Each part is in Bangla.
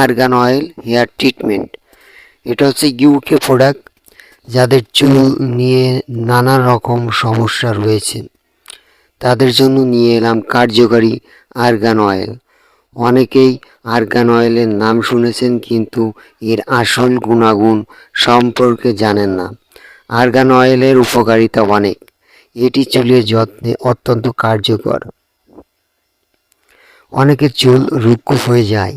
Argan oil hair treatment. এটা হচ্ছে ইউকে প্রোডাক্ট। যাদের চুল নিয়ে নানা রকম সমস্যা রয়েছে তাদের জন্য নিয়ে এলাম কার্যকারী আর্গান অয়েল। অনেকেই আর্গান অয়েলের নাম শুনেছেন কিন্তু এর আসল গুণাগুণ সম্পর্কে জানেন না। আর্গান অয়েলের উপকারিতা অনেক। এটি চুলের যত্নে অত্যন্ত কার্যকর। অনেকের চুল রুক্ষ হয়ে যায়,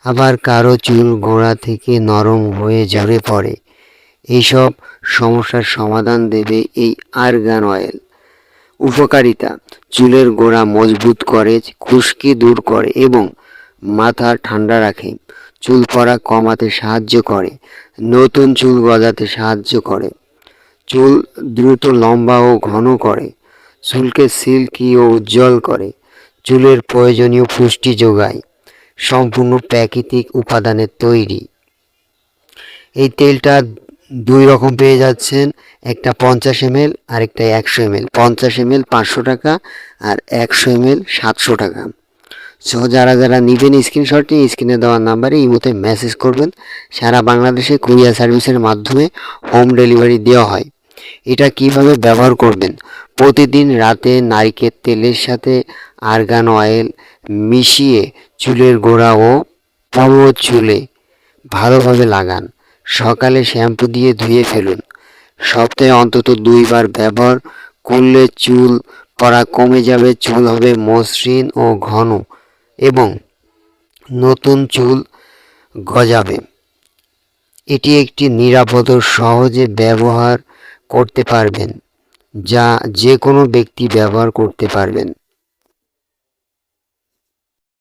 আবার কারো চুল গোড়া থেকে নরম হয়ে ঝরে পড়ে। এইসব সমস্যার সমাধান দেবে এই আর্গান অয়েল। উপকারিতা: চুলের গোড়া মজবুত করে, খুশকি দূর করে এবং মাথা ঠান্ডা রাখে। চুল পড়া কমাতে সাহায্য করে, নতুন চুল গজাতে সাহায্য করে। চুল দ্রুত লম্বা ও ঘন করে, চুলকে সিল্কি ও উজ্জ্বল করে, চুলের প্রয়োজনীয় পুষ্টি যোগায়। সম্পূর্ণ প্রাকৃতিক উপাদানের তৈরি। এই তেলটা দুই রকম পেয়ে যাচ্ছেন, একটা 50 ml আর একটা 100 ml। 50 ml 500 টাকা আর 100 ml 700 টাকা। সো যারা নেবেন স্ক্রিনশট নিয়ে স্ক্রিনে দেওয়া নাম্বারে ইমোতে মেসেজ করবেন। সারা বাংলাদেশে কুরিয়ার সার্ভিসের মাধ্যমে হোম ডেলিভারি দেওয়া হয়। এটা কিভাবে ব্যবহার করবেন: প্রতিদিন রাতে নারকেল তেলের সাথে আর্গান অয়েল মিশিয়ে চুলের গোড়া ও পুরো চুলে ভালোভাবে লাগান। সকালে শ্যাম্পু দিয়ে ধুয়ে ফেলুন। সপ্তাহে অন্তত 2 বার ব্যবহার করলে চুল পড়া কমে যাবে, চুল হবে মসৃণ ও ঘন এবং নতুন চুল গজাবে। এটি একটি নিরাপদ ও সহজে ব্যবহার করতে পারবেন, যা যে কোনো ব্যক্তি ব্যবহার করতে পারবেন।